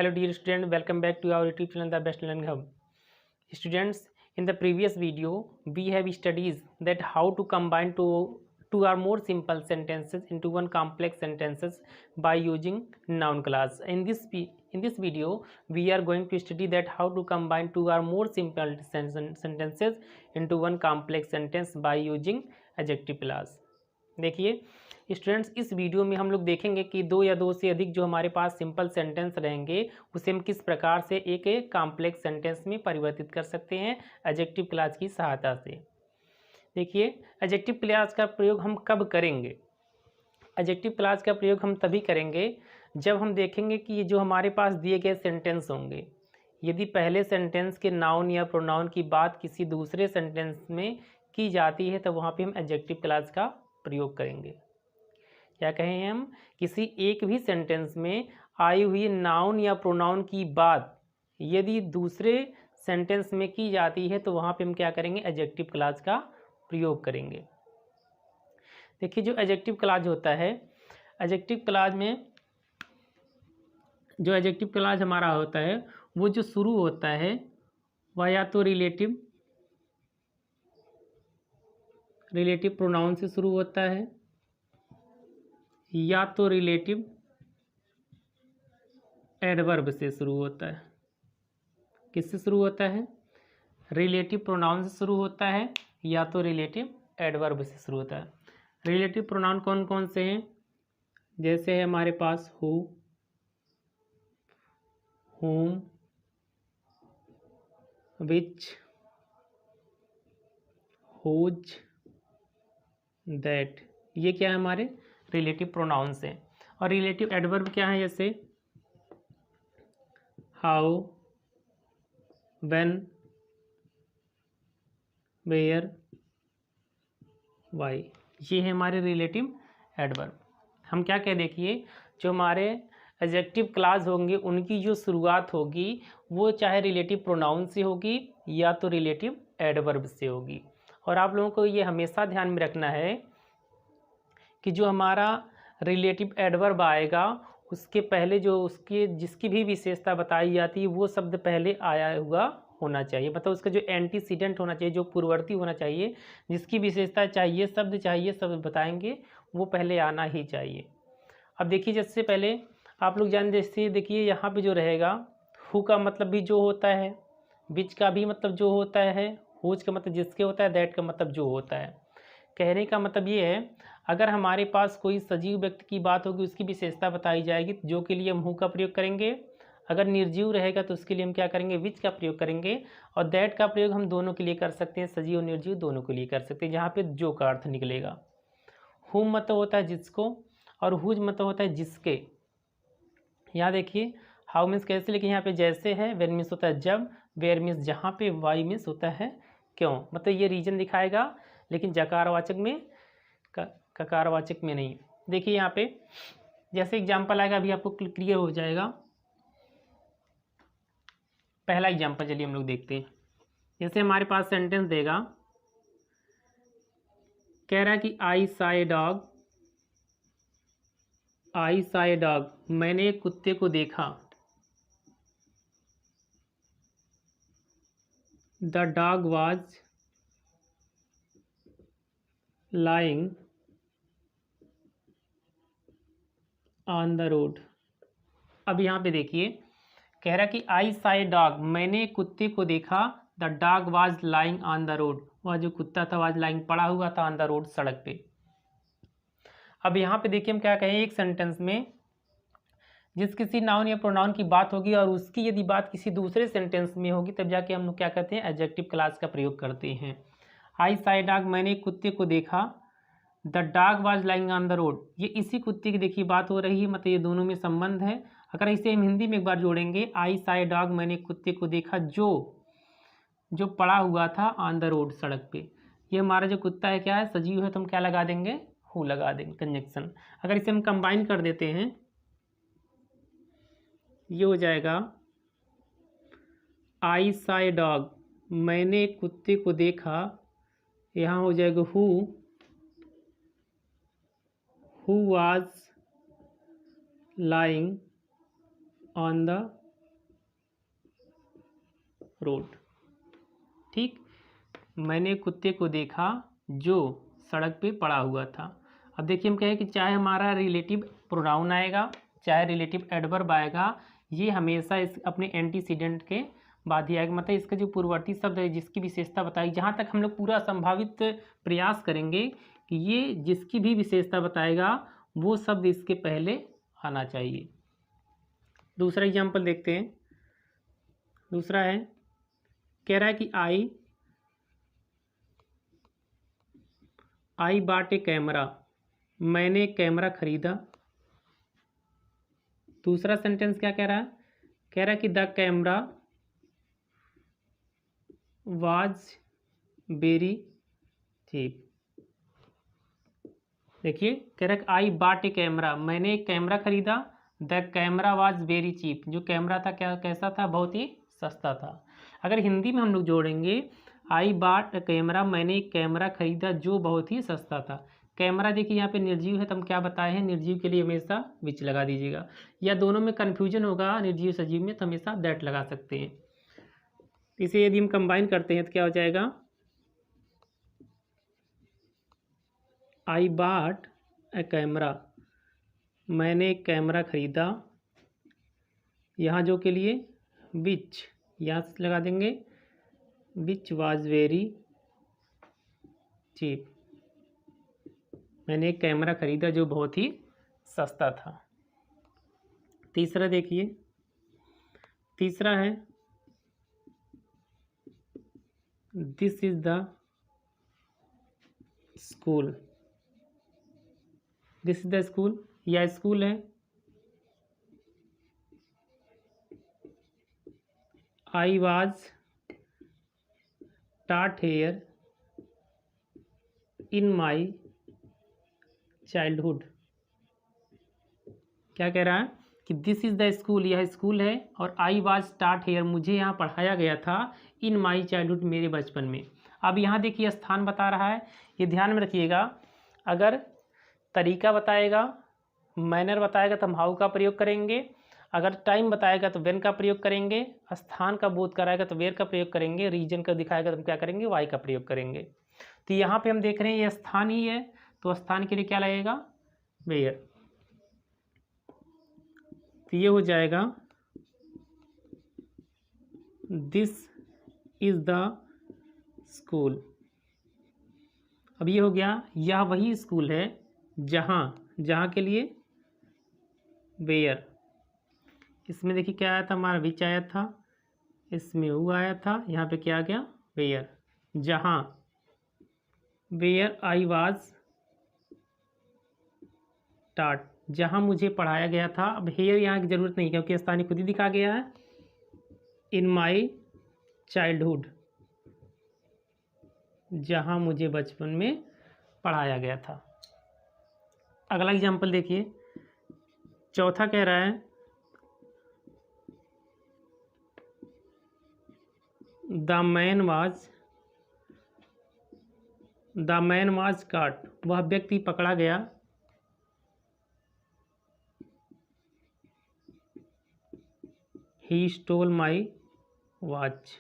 Hello dear student, welcome back to our YouTube channel The Best Learning Hub. Students, in the previous video we have studied that how to combine two or more simple sentences into one complex sentences by using noun class. In this video we are going to study that how to combine two or more simple sentences into one complex sentence by using adjective class. देखिए students, इस video में हम लोग देखेंगे कि दो या दो से अधिक जो हमारे पास सिंपल सेंटेंस रहेंगे उसे हम किस प्रकार से एक कॉम्प्लेक्स सेंटेंस में परिवर्तित कर सकते हैं एडजेक्टिव क्लॉज की सहायता से। देखिए, एडजेक्टिव क्लॉज का प्रयोग हम कब करेंगे? एडजेक्टिव क्लॉज का प्रयोग हम तभी करेंगे जब हम देखेंगे कि ये जो हमारे पास दिए गए सेंटेंस होंगे, यदि पहले सेंटेंस के नाउन या प्रोनाउन की बात किसी दूसरे सेंटेंस में की जाती है तो वहाँ पे हम एडजेक्टिव क्लॉज का प्रयोग करेंगे। क्या कहें हम? किसी एक भी सेंटेंस में आई हुई नाउन या प्रोनाउन की बात यदि दूसरे सेंटेंस में की जाती है तो वहाँ पे हम क्या करेंगे? एडजेक्टिव क्लॉज का प्रयोग करेंगे। देखिए, जो एडजेक्टिव क्लॉज होता है, एडजेक्टिव क्लॉज में जो एडजेक्टिव क्लॉज हमारा होता है वो जो शुरू होता है वह या तो रिलेटिव प्रोनाउन से शुरू होता है या तो रिलेटिव एडवर्ब से शुरू होता है। किससे शुरू होता है? रिलेटिव प्रोनाउन से शुरू होता है या तो रिलेटिव एडवर्ब से शुरू होता है। रिलेटिव प्रोनाउन कौन कौन से हैं? जैसे है हमारे पास who, whom, which, whose, that, ये क्या है? हमारे रिलेटिव प्रोनाउंस हैं। और रिलेटिव एडवर्ब क्या है? जैसे हाउ, व्हेन, वेयर, वाई, ये है हमारे रिलेटिव एडवर्ब। हम क्या कह, देखिए, जो हमारे एडजेक्टिव क्लॉज होंगे उनकी जो शुरुआत होगी वो चाहे रिलेटिव प्रोनाउन से होगी या तो रिलेटिव एडवर्ब से होगी। और आप लोगों को ये हमेशा ध्यान में रखना है कि जो हमारा रिलेटिव एडवर्ब आएगा उसके पहले जो उसकी जिसकी भी विशेषता बताई जाती है वो शब्द पहले आया हुआ होना चाहिए। मतलब उसका जो एंटीसीडेंट होना चाहिए, जो पूर्ववर्ती होना चाहिए, जिसकी विशेषता चाहिए, शब्द बताएंगे, वो पहले आना ही चाहिए। अब देखिए, जैसे पहले आप लोग जान, जैसे देखिए यहाँ पे जो रहेगा हु का मतलब भी जो होता है, विच का भी मतलब जो होता है, हुज का मतलब जिसके होता है, दैट का मतलब जो होता है। कहने का मतलब ये है, अगर हमारे पास कोई सजीव व्यक्ति की बात होगी उसकी विशेषता बताई जाएगी जो के लिए हम हु का प्रयोग करेंगे। अगर निर्जीव रहेगा तो उसके लिए हम क्या करेंगे? विच का प्रयोग करेंगे। और दैट का प्रयोग हम दोनों के लिए कर सकते हैं, सजीव और निर्जीव दोनों के लिए कर सकते हैं, जहाँ पे जो का अर्थ निकलेगा। हुम मतलब होता है जिसको और हुज मतलब होता है जिसके। यहाँ देखिए, हाउ मीन्स कैसे, लेकिन यहाँ पे जैसे है, वेन मीन्स होता है जब, वेयर मीन्स जहाँ पे, वाई मीन्स होता है क्यों। मतलब ये रीजन दिखाएगा, लेकिन जकारवाचक में, ककारवाचक में नहीं। देखिए यहाँ पे जैसे एग्जाम्पल आएगा, अभी आपको क्लियर हो जाएगा। पहला एग्जाम्पल चलिए हम लोग देखते हैं। जैसे हमारे पास सेंटेंस देगा, कह रहा है कि आई सा ए डॉग, आई सा ए डॉग, मैंने एक कुत्ते को देखा। The dog was lying on the road. अब यहाँ पे देखिए, कह रहा कि आई सा ए डॉग, मैंने एक कुत्ते को देखा। The dog was lying on the road, वह जो कुत्ता था वाज लाइंग पड़ा हुआ था, ऑन द रोड सड़क पे। अब यहाँ पे देखिए हम क्या कहें, एक सेंटेंस में जिस किसी नाउन या प्रोनाउन की बात होगी और उसकी यदि बात किसी दूसरे सेंटेंस में होगी तब जाके हम लोग क्या करते हैं? एडजेक्टिव क्लॉज का प्रयोग करते हैं। आई सा ए डॉग, मैंने एक कुत्ते को देखा। The dog was lying on the road, ये इसी कुत्ते की देखिए बात हो रही है, मतलब ये दोनों में संबंध है। अगर इसे हम हिंदी में एक बार जोड़ेंगे, आई सा ए डॉग, मैंने एक कुत्ते को देखा जो पड़ा हुआ था ऑन द रोड, सड़क पे। ये हमारा जो कुत्ता है क्या है? सजीव है, तो हम क्या लगा देंगे? हु लगा देंगे, कंजक्शन। अगर इसे हम कंबाइन कर देते हैं, ये हो जाएगा आई सा ए डॉग, मैंने एक कुत्ते को देखा। यहाँ हो जाएगा who was lying on the road. ठीक, मैंने कुत्ते को देखा जो सड़क पे पड़ा हुआ था। अब देखिए हम कहें कि चाहे हमारा रिलेटिव प्रोनाउन आएगा चाहे रिलेटिव एडवर्ब आएगा, ये हमेशा इस अपने एंटीसीडेंट के बाद ही आएगा। मतलब इसका जो पूर्ववर्ती शब्द है जिसकी विशेषता बताएगी, जहाँ तक हम लोग पूरा संभावित प्रयास करेंगे कि ये जिसकी भी विशेषता बताएगा वो शब्द इसके पहले आना चाहिए। दूसरा एग्जाम्पल देखते हैं। दूसरा है, कह रहा है कि आई बॉट ए कैमरा, मैंने एक कैमरा खरीदा। दूसरा सेंटेंस क्या कह रहा है? कह रहा है कि the camera was very cheap. देखिए कह रहा है कि आई बॉट ए कैमरा, मैंने एक कैमरा खरीदा। The camera was very cheap, जो कैमरा था क्या कैसा था? बहुत ही सस्ता था। अगर हिंदी में हम लोग जोड़ेंगे आई बॉट ए कैमरा, मैंने एक कैमरा खरीदा जो बहुत ही सस्ता था। कैमरा देखिए यहाँ पे निर्जीव है तो हम क्या बताए हैं, निर्जीव के लिए हमेशा विच लगा दीजिएगा, या दोनों में कन्फ्यूजन होगा निर्जीव सजीव में तो हमेशा दैट लगा सकते हैं। इसे यदि हम कंबाइन करते हैं तो क्या हो जाएगा? आई बॉट ए कैमरा, मैंने एक कैमरा खरीदा। यहाँ जो के लिए विच, यहाँ से लगा देंगे विच वाज वेरी चीप, मैंने एक कैमरा खरीदा जो बहुत ही सस्ता था। तीसरा देखिए, तीसरा है this is the school. This is the school, यह स्कूल है। I was taught here in my childhood। क्या कह रहा है कि दिस इज़ द स्कूल, यह स्कूल है, और आई वाज taught here, मुझे यहाँ पढ़ाया गया था, इन माई चाइल्डहुड, मेरे बचपन में। अब यहाँ देखिए स्थान बता रहा है, ये ध्यान में रखिएगा। अगर तरीका बताएगा, मैनर बताएगा तो हम हाउ का प्रयोग करेंगे, अगर टाइम बताएगा तो व्हेन का प्रयोग करेंगे, स्थान का बोध कराएगा तो वेयर का प्रयोग करेंगे, रीजन का दिखाएगा तो हम क्या करेंगे, वाई का प्रयोग करेंगे। तो यहाँ पे हम देख रहे हैं ये स्थान ही है, तो स्थान के लिए क्या लगेगा, वेयर। तो ये हो जाएगा दिस इज द स्कूल। अब ये हो गया, यह वही स्कूल है जहाँ, जहाँ के लिए वेयर। इसमें देखिए क्या आया था, हमारा विच आया था, इसमें हु आया था, यहाँ पे क्या आ गया, वेयर। जहाँ, वेयर आई वाज टाट, जहाँ मुझे पढ़ाया गया था। अब हेयर यहाँ की ज़रूरत नहीं क्योंकि स्थानीय खुद ही दिखा गया है, इन माई चाइल्डहुड, जहाँ मुझे बचपन में पढ़ाया गया था। अगला एग्जाम्पल देखिए, चौथा कह रहा है द मैन वाज काट, वह व्यक्ति पकड़ा गया। He stole my watch.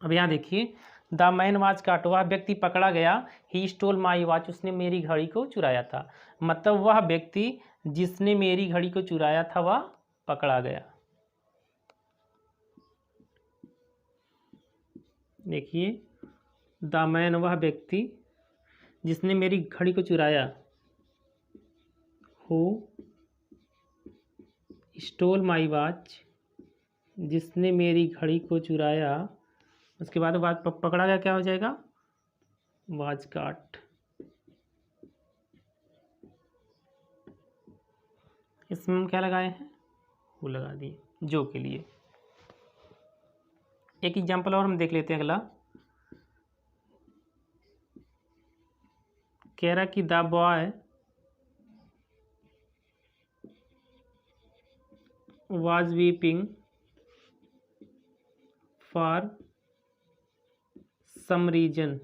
अब यहाँ देखिए, द मैन वाज काट, वह व्यक्ति पकड़ा गया। ही स्टोल माई वॉच, उसने मेरी घड़ी को चुराया था। मतलब वह व्यक्ति जिसने मेरी घड़ी को चुराया था वह पकड़ा गया। देखिए, द मैन, वह व्यक्ति जिसने मेरी घड़ी को चुराया, हु स्टोल माई वॉच, जिसने मेरी घड़ी को चुराया। उसके बाद पकड़ा गया क्या हो जाएगा, वाज काट। इसमें हम क्या लगाए हैं, वो लगा दिए जो के लिए। एक एग्जाम्पल और हम देख लेते हैं। अगला कह रहा कि the boy was weeping for some reason.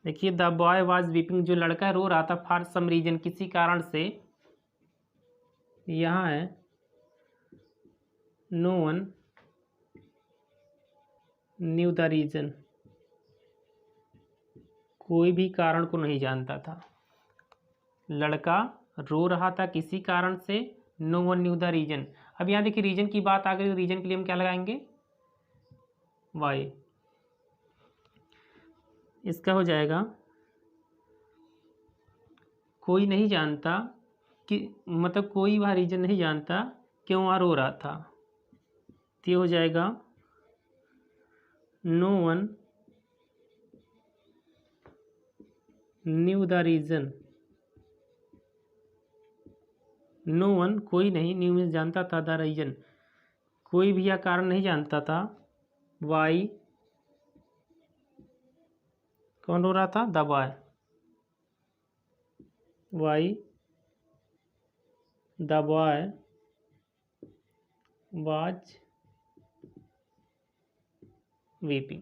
देखिए, द बॉय वाज वीपिंग, जो लड़का रो रहा था, फॉर सम रीजन, किसी कारण से। यहाँ है no one knew the reason, कोई भी कारण को नहीं जानता था। लड़का रो रहा था किसी कारण से, no one knew the reason. अब यहाँ देखिए रीजन की बात आ गई, तो रीजन के लिए हम क्या लगाएंगे, वाई। इसका हो जाएगा कोई नहीं जानता कि, मतलब कोई वह रीजन नहीं जानता क्यों वहाँ रो रहा था, तो ये हो जाएगा no one knew the reason. No one कोई नहीं, न्यू मीन्स जानता था, द रीजन कोई भी यह कारण नहीं जानता था, वाई कौन रो रहा था, the boy, why the boy was weeping.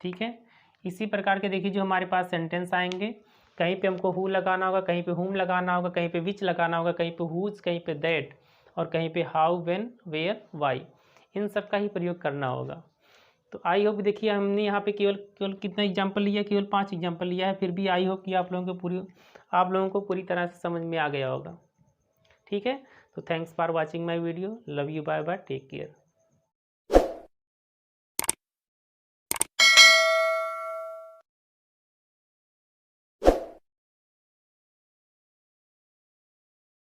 ठीक है, इसी प्रकार के देखिए जो हमारे पास सेंटेंस आएंगे, कहीं पे हमको हु लगाना होगा, कहीं पे हुम लगाना होगा, कहीं पे विच लगाना होगा, कहीं पे हुज, कहीं पे दैट, और कहीं पे हाउ, व्हेन, वेयर, वाई, इन सब का ही प्रयोग करना होगा। तो आई होप देखिए हमने यहाँ पे केवल केवल कितना एग्जाम्पल लिया, केवल 5 एग्जाम्पल लिया है, फिर भी आई होप कि आप लोगों को पूरी तरह से समझ में आ गया होगा। ठीक है, तो thanks for watching my video, love you, bye bye, take care.